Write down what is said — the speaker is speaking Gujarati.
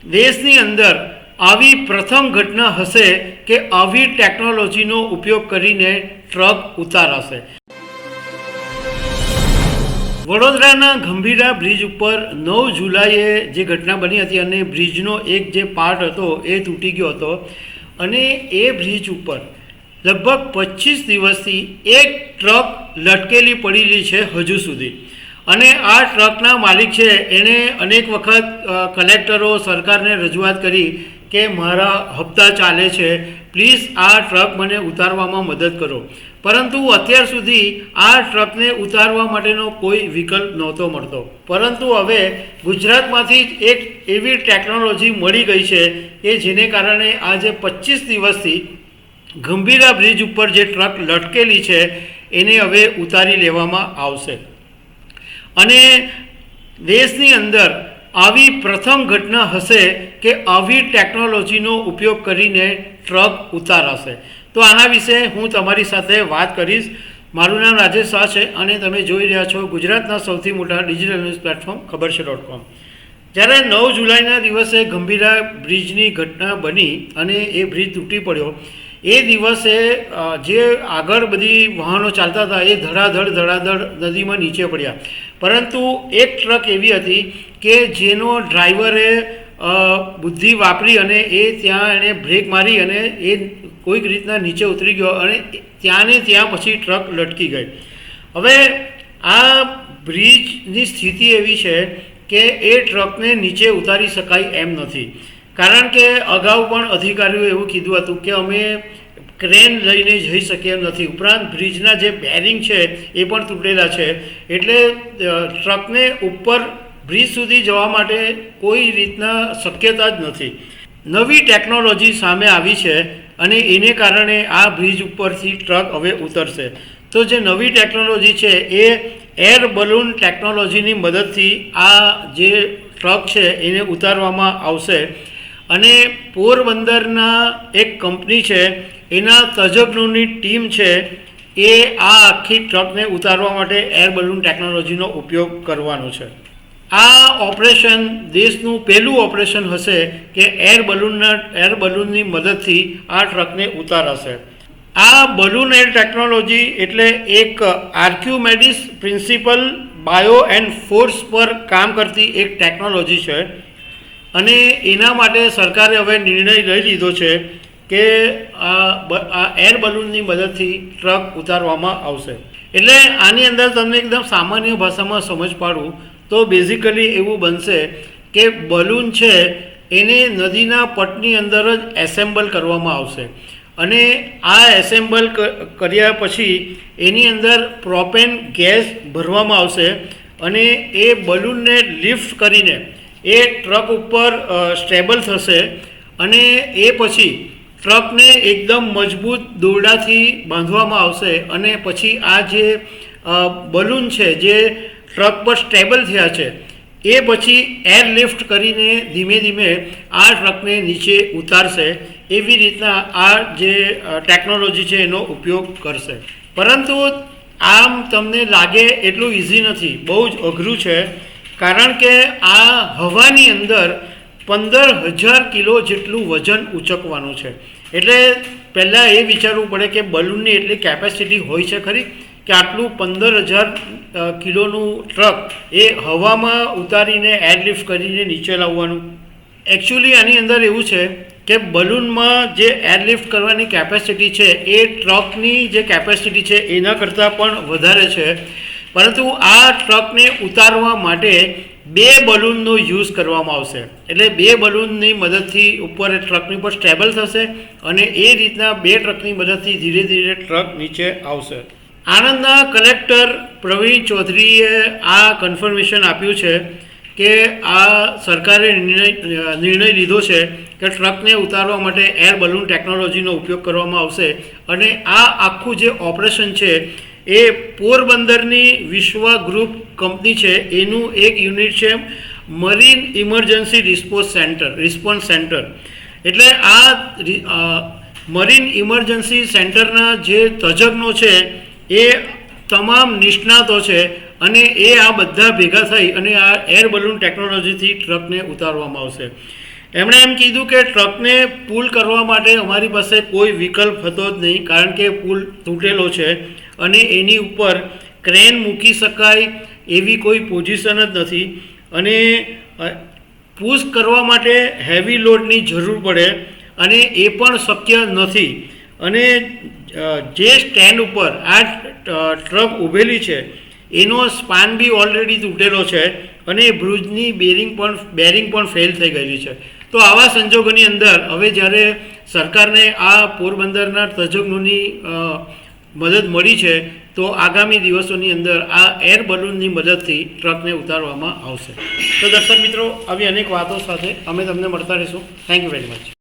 દેશની અંદર આવી પ્રથમ ઘટના હશે કે આવી ટેકનોલોજીનો ઉપયોગ કરીને ટ્રક ઉતારાશે। વડોદરાના ગંભીરા બ્રિજ ઉપર 9 જુલાઈએ જે ઘટના બની હતી અને બ્રિજનો એક જે પાર્ટ હતો એ તૂટી ગયો હતો અને એ બ્રિજ ઉપર લગભગ 25 દિવસથી એક ટ્રક લટકેલી પડેલી છે હજુ સુધી। અને આ ટ્રકના માલિક છે એણે અનેક વખત કલેક્ટરો સરકારને રજૂઆત કરી કે મારા હપ્તા ચાલે છે, પ્લીઝ આ ટ્રક મને ઉતારવામાં મદદ કરો, પરંતુ અત્યાર સુધી આ ટ્રકને ઉતારવા માટેનો કોઈ વિકલ્પ નહોતો મળતો। પરંતુ હવે ગુજરાતમાંથી જ એક એવી ટેકનોલોજી મળી ગઈ છે કે જેને કારણે આજે 25 દિવસથી ગંભીરા બ્રિજ ઉપર જે ટ્રક લટકેલી છે એને હવે ઉતારી લેવામાં આવશે અને દેશની અંદર આવી પ્રથમ ઘટના હશે કે આવી ટેકનોલોજીનો ઉપયોગ કરીને ટ્રક ઉતારાશે। તો આના વિશે હું તમારી સાથે વાત કરીશ। મારું નામ રાજેશ શાહ છે અને તમે જોઈ રહ્યા છો ગુજરાતના સૌથી મોટા ડિજિટલ ન્યૂઝ પ્લેટફોર્મ ખબરછે.com। જ્યારે 9 જુલાઈના દિવસે ગંભીરા બ્રિજની ઘટના બની અને એ બ્રિજ તૂટી પડ્યો એ દિવસે જે આગળ બધી વાહનો ચાલતા હતા એ ધડાધડ નદીમાં નીચે પડ્યા, પરંતુ એક ટ્રક એવી હતી કે જેનો ડ્રાઈવરે બુદ્ધિ વાપરી અને એ ત્યાં એણે બ્રેક મારી અને એ કોઈક રીતના નીચે ઉતરી ગયો અને ત્યાંને ત્યાં પછી ટ્રક લટકી ગઈ। હવે આ બ્રિજની સ્થિતિ એવી છે કે એ ટ્રકને નીચે ઉતારી શકાય એમ નથી, કારણ કે અગાઉ પણ અધિકારીઓએ એવું કીધું હતું કે અમે ક્રેન લઈને જઈ શકીએ એમ નથી, ઉપરાંત બ્રિજના જે બેરિંગ છે એ પણ તૂટેલા છે, એટલે ટ્રકને ઉપર બ્રિજ સુધી જવા માટે કોઈ રીતના શક્યતા જ નથી। નવી ટેકનોલોજી સામે આવી છે અને એને કારણે આ બ્રિજ ઉપરથી ટ્રક હવે ઉતરશે। તો જે નવી ટેકનોલોજી છે એ એર બલૂન ટેકનોલોજીની મદદથી આ જે ટ્રક છે એને ઉતારવામાં આવશે અને પોરબંદરના એક કંપની છે એના તજજ્ઞોની ટીમ છે એ આ આખી ટ્રકને ઉતારવા માટે એર બલૂન ટેકનોલોજીનો ઉપયોગ કરવાનો છે। આ ઓપરેશન દેશનું પહેલું ઓપરેશન હશે કે એર બલૂનની મદદથી આ ટ્રકને ઉતારાશે। આ બલૂન એર ટેકનોલોજી એટલે એક આર્ક્યુમેડિસ પ્રિન્સિપલ બાયો એન્ડ ફોર્સ પર કામ કરતી એક ટેકનોલોજી છે અને એના માટે સરકારે હવે નિર્ણય લઈ લીધો છે કે આ એર બલૂનની મદદથી ટ્રક ઉતારવામાં આવશે। એટલે આની અંદર તમને એકદમ સામાન્ય ભાષામાં સમજ પાડું તો બેઝિકલી એવું બનશે કે બલૂન છે એને નદીના પટની અંદર જ એસેમ્બલ કરવામાં આવશે અને આ એસેમ્બલ કર્યા પછી એની અંદર પ્રોપેન ગેસ ભરવામાં આવશે અને એ બલૂનને લિફ્ટ કરીને એ ટ્રક ઉપર સ્ટેબલ થશે અને એ પછી ટ્રકને એકદમ મજબૂત દોરડાથી બાંધવામાં આવશે અને પછી આ જે બલૂન છે જે ટ્રક પર સ્ટેબલ થયા છે એ પછી એર લિફ્ટ કરીને ધીમે ધીમે આ ટ્રકને નીચે ઉતારશે। એવી રીતના આ જે ટેકનોલોજી છે એનો ઉપયોગ કરશે, પરંતુ આમ તમને લાગે એટલું ઇઝી નથી, બહુ જ અઘરું છે, કારણ કે આ હવાની અંદર 15,000 કિલો જેટલું વજન ઉચકવાનું છે। એટલે પહેલાં એ વિચારવું પડે કે બલૂનની એટલી કેપેસિટી હોય છે ખરી કે આટલું 15,000 કિલોનું ટ્રક એ હવામાં ઉતારીને એરલિફ્ટ કરીને નીચે લાવવાનું। એકચ્યુઅલી આની અંદર એવું છે કે બલૂનમાં જે એરલિફ્ટ કરવાની કેપેસિટી છે એ ટ્રકની જે કેપેસિટી છે એના કરતાં પણ વધારે છે, પરંતુ આ ટ્રકને ઉતારવા માટે 2 બલૂનનો યુઝ કરવામાં આવશે। એટલે 2 બલૂનની મદદથી ઉપર ટ્રકની ઉપર સ્ટેબલ થશે અને એ રીતના 2 ટ્રકની મદદથી ધીરે ધીરે ટ્રક નીચે આવશે। આણંદના કલેક્ટર પ્રવીણ ચૌધરીએ આ કન્ફર્મેશન આપ્યું છે કે આ સરકારે નિર્ણય લીધો છે કે ટ્રકને ઉતારવા માટે એર બલૂન ટેકનોલોજીનો ઉપયોગ કરવામાં આવશે અને આ આખું જે ઓપરેશન છે એ પોરબંદરની વિશ્વા ગ્રુપ કંપની છે એનું એક યુનિટ છે મરીન ઇમરજન્સી રિસ્પોન્સ સેન્ટર। એટલે આ મરીન ઇમરજન્સી સેન્ટરના જે તજજ્ઞો છે એ તમામ નિષ્ણાતો છે અને એ આ બધા ભેગા થઈ અને આ એર બલૂન ટેકનોલોજીથી ટ્રકને ઉતારવામાં આવશે। એમણે એમ કીધું કે ટ્રકને પુલ કરવા માટે અમારી પાસે કોઈ વિકલ્પ હતો જ નહીં, કારણ કે પુલ તૂટેલો છે અને એની ઉપર ક્રેન મૂકી શકાય એવી કોઈ પોઝિશન જ નથી અને પુશ કરવા માટે હેવી લોડની જરૂર પડે અને એ પણ શક્ય નથી. અને જે સ્ટેન્ડ ઉપર આ ટ્રક ઊભેલી છે એનો સ્પાન બી ઓલરેડી તૂટેલો છે અને બ્રિજની બેરિંગ પણ ફેલ થઈ ગયેલી છે. તો આવા સંજોગોની અંદર હવે જ્યારે સરકારને આ પોરબંદરના તજજ્ઞોની મદદ મળી છે તો આગામી દિવસોની અંદર આ એર બલૂનની મદદથી ટ્રકને ઉતારવામાં આવશે. તો દર્શક મિત્રો, આવી અનેક વાતો સાથે અમે તમને મળતા રહીશું. Thank you very much.